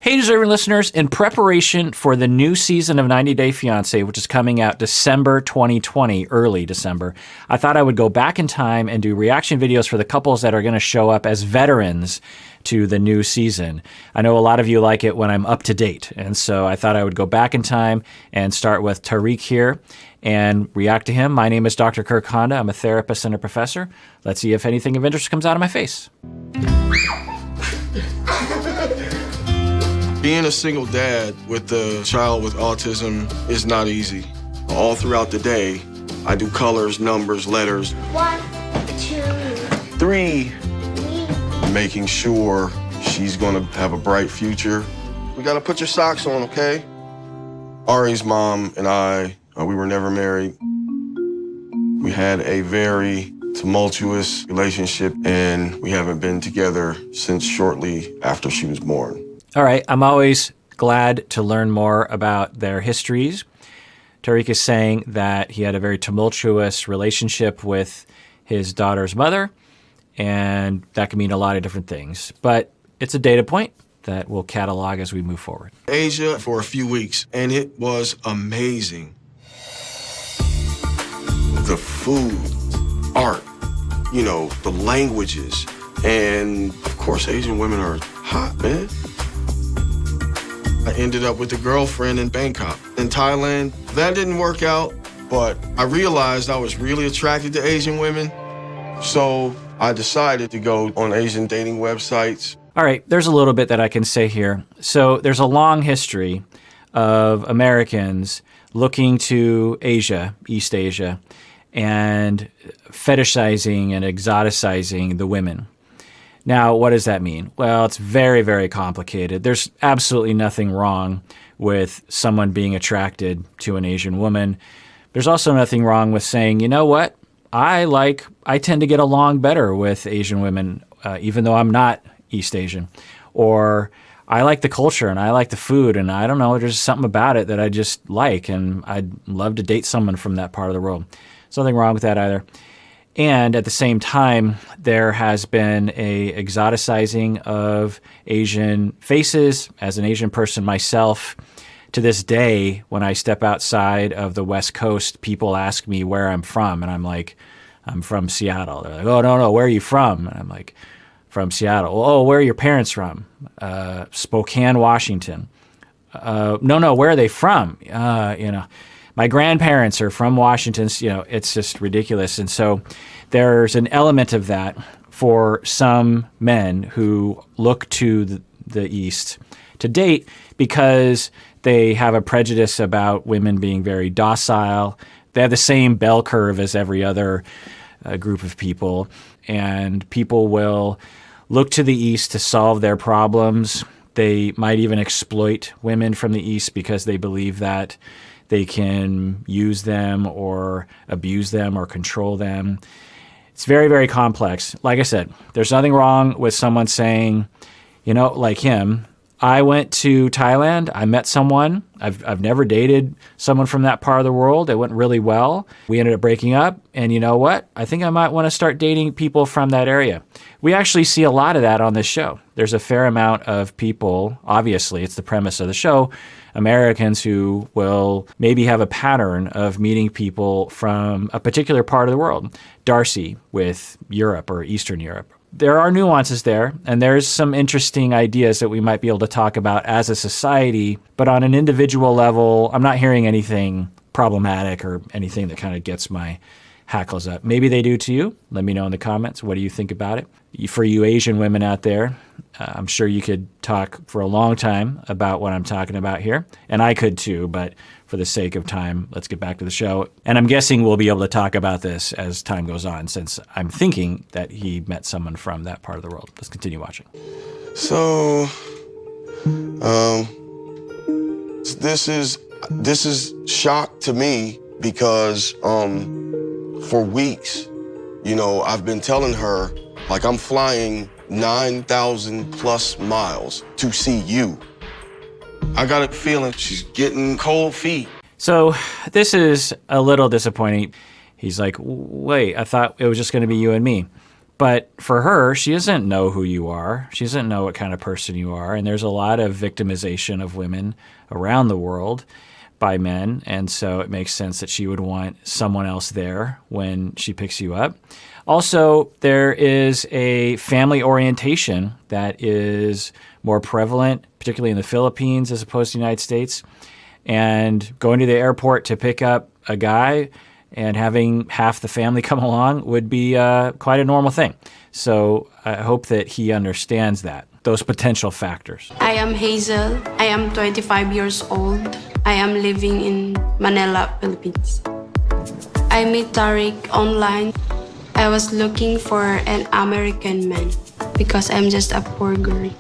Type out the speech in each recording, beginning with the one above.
Hey, deserving listeners, in preparation for the new season of 90 Day Fiancé, which is coming out December 2020, early December, I thought I would go back in time and do reaction videos for the couples that are going to show up as veterans to the new season. I know a lot of you like it when I'm up to date, and so I thought I would go back in time and start with Tarik here and react to him. My name is Dr. Kirk Honda. I'm a therapist and a professor. Let's see if anything of interest comes out of my face. Being a single dad with a child with autism is not easy. All throughout the day, I do colors, numbers, letters. 1, 2, 3, 3. making sure she's gonna have a bright future. We gotta put your socks on, okay? Ari's mom and I, we were never married. We had a very tumultuous relationship, and we haven't been together since shortly after she was born. All right, I'm always glad to learn more about their histories. Tarik is saying that he had a very tumultuous relationship with his daughter's mother, and that can mean a lot of different things. But it's a data point that we'll catalog as we move forward. Asia for a few weeks, and it was amazing. The food, art, you know, the languages, and of course, Asian women are hot, man. I ended up with a girlfriend in Bangkok. In Thailand, that didn't work out, but I realized I was really attracted to Asian women. So I decided to go on Asian dating websites. All right, there's a little bit that I can say here. So there's a long history of Americans looking to Asia, East Asia, and fetishizing and exoticizing the women. Now, what does that mean? Well, it's very, very complicated. There's absolutely nothing wrong with someone being attracted to an Asian woman. There's also nothing wrong with saying, you know what? I tend to get along better with Asian women, even though I'm not East Asian. Or I like the culture and I like the food, and I don't know, there's something about it that I just like, and I'd love to date someone from that part of the world. There's nothing wrong with that either. And at the same time, there has been a exoticizing of Asian faces. As an Asian person myself, to this day, when I step outside of the West Coast, people ask me where I'm from, and I'm like, I'm from Seattle. They're like, oh, no, where are you from? And I'm like, from Seattle. Oh, where are your parents from? Spokane, Washington. No, where are they from? My grandparents are from Washington. It's just ridiculous. And so there's an element of that for some men who look to the East to date because they have a prejudice about women being very docile. They have the same bell curve as every other group of people. And people will look to the East to solve their problems. They might even exploit women from the East because they believe that they can use them or abuse them or control them. It's very, very complex. Like I said, there's nothing wrong with someone saying, like him, I went to Thailand, I met someone, I've never dated someone from that part of the world, it went really well. We ended up breaking up, and you know what? I think I might want to start dating people from that area. We actually see a lot of that on this show. There's a fair amount of people, obviously, it's the premise of the show, Americans who will maybe have a pattern of meeting people from a particular part of the world. Darcy with Europe or Eastern Europe. There are nuances there, and there's some interesting ideas that we might be able to talk about as a society, but on an individual level, I'm not hearing anything problematic or anything that kind of gets my hackles up. Maybe they do to you. Let me know in the comments. What do you think about it? For you Asian women out there, I'm sure you could talk for a long time about what I'm talking about here, and I could too, but for the sake of time, let's get back to the show. And I'm guessing we'll be able to talk about this as time goes on, since I'm thinking that he met someone from that part of the world. Let's continue watching. So, this is shock to me because for weeks, I've been telling her, like, I'm flying 9,000 plus miles to see you. I got a feeling she's getting cold feet. So this is a little disappointing. He's like, wait, I thought it was just going to be you and me. But for her, she doesn't know who you are. She doesn't know what kind of person you are. And there's a lot of victimization of women around the world by men. And so it makes sense that she would want someone else there when she picks you up. Also, there is a family orientation that is more prevalent, particularly in the Philippines as opposed to the United States. And going to the airport to pick up a guy and having half the family come along would be quite a normal thing. So I hope that he understands that, those potential factors. I am Hazel. I am 25 years old. I am living in Manila, Philippines. I met Tarik online. I was looking for an American man because I'm just a poor girl.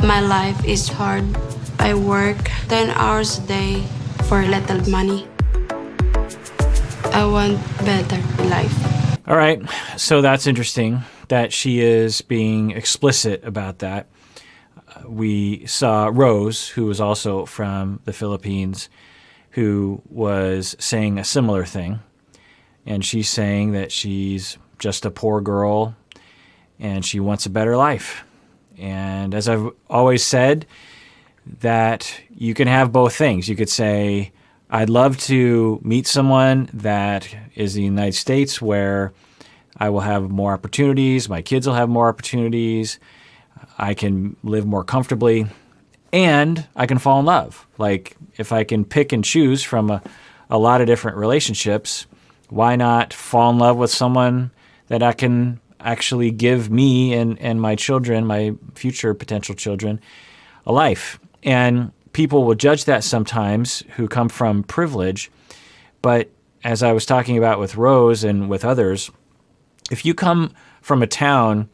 My life is hard. I work 10 hours a day for little money. I want better life. All right, so that's interesting that she is being explicit about that. We saw Rose, who was also from the Philippines, who was saying a similar thing. And she's saying that she's just a poor girl and she wants a better life. And as I've always said, that you can have both things. You could say, I'd love to meet someone that is in the United States where I will have more opportunities, my kids will have more opportunities, I can live more comfortably, and I can fall in love. Like, if I can pick and choose from a lot of different relationships, why not fall in love with someone that I can actually give me and my children, my future potential children, a life? And people will judge that sometimes who come from privilege. But as I was talking about with Rose and with others, if you come from a town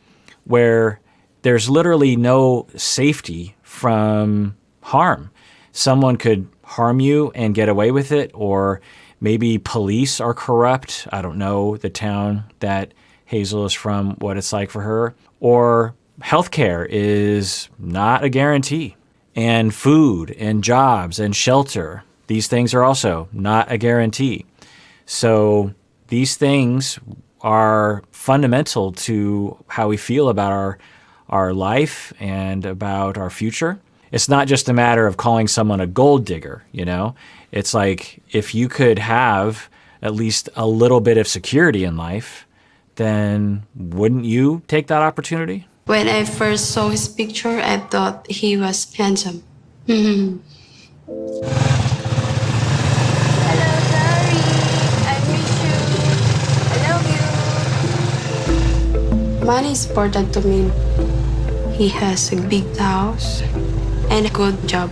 where there's literally no safety from harm, someone could harm you and get away with it, or maybe police are corrupt. I don't know the town that Hazel is from, what it's like for her. Or healthcare is not a guarantee. And food and jobs and shelter, these things are also not a guarantee. So these things are fundamental to how we feel about our life and about our future. It's not just a matter of calling someone a gold digger, you know? It's like, if you could have at least a little bit of security in life, then wouldn't you take that opportunity? When I first saw his picture, I thought he was handsome. Hello, Tarik. I miss you. I love you. Money is important to me. He has a big house and a good job.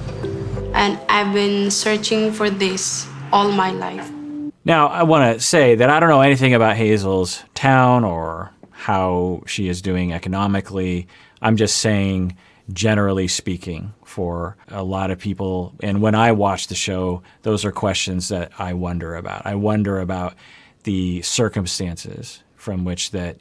And I've been searching for this all my life. Now, I want to say that I don't know anything about Hazel's town or how she is doing economically. I'm just saying, generally speaking, for a lot of people, and when I watch the show, those are questions that I wonder about. I wonder about the circumstances from which that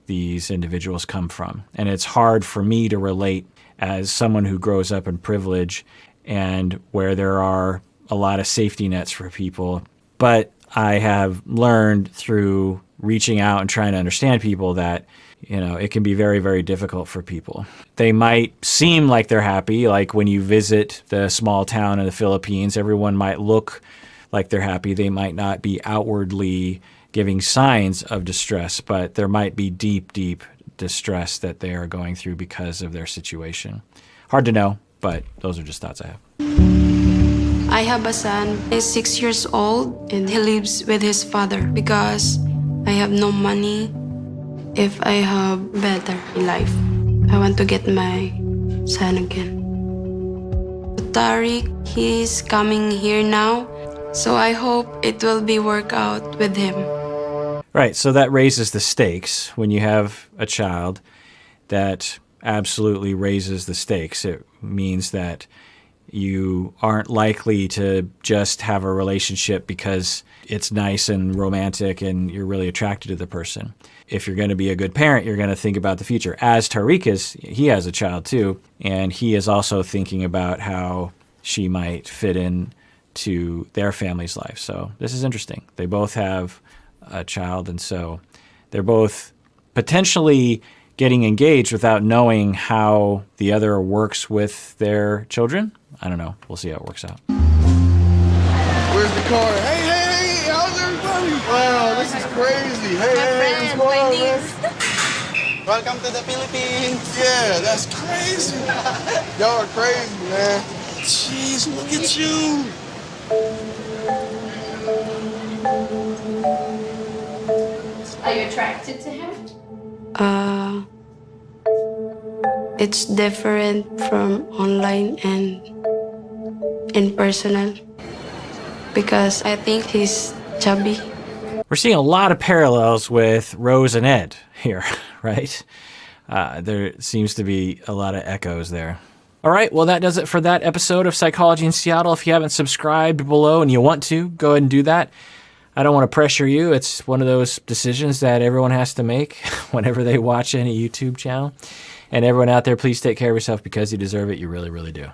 these individuals come from. And it's hard for me to relate as someone who grows up in privilege and where there are a lot of safety nets for people. But I have learned through reaching out and trying to understand people that, you know, it can be very, very difficult for people. They might seem like they're happy, like when you visit the small town in the Philippines, everyone might look like they're happy. They might not be outwardly giving signs of distress, but there might be deep, deep distress that they are going through because of their situation. Hard to know, but those are just thoughts I have. I have a son. He's 6 years old and he lives with his father because I have no money. If I have better life, I want to get my son again. Tarik, he's coming here now, so I hope it will be work out with him. Right, so that raises the stakes. When you have a child, that absolutely raises the stakes. It means that you aren't likely to just have a relationship because it's nice and romantic and you're really attracted to the person. If you're going to be a good parent, you're going to think about the future. As Tarik is, he has a child too, and he is also thinking about how she might fit in to their family's life. So this is interesting. They both have a child, and so they're both potentially getting engaged without knowing how the other works with their children. I don't know. We'll see how it works out. Where's the car? Hey, how's everybody? Wow, this is crazy. Hey, what's going on, man? Welcome to the Philippines. Yeah, that's crazy. Y'all are crazy, man. Jeez, look at you. Are you attracted to him? It's different from online and in personal because I think he's chubby. We're seeing a lot of parallels with Rose and Ed here, right? There seems to be a lot of echoes there. All right, well, that does it for that episode of Psychology in Seattle. If you haven't subscribed below and you want to, go ahead and do that. I don't want to pressure you. It's one of those decisions that everyone has to make whenever they watch any YouTube channel. And everyone out there, please take care of yourself because you deserve it. You really, really do.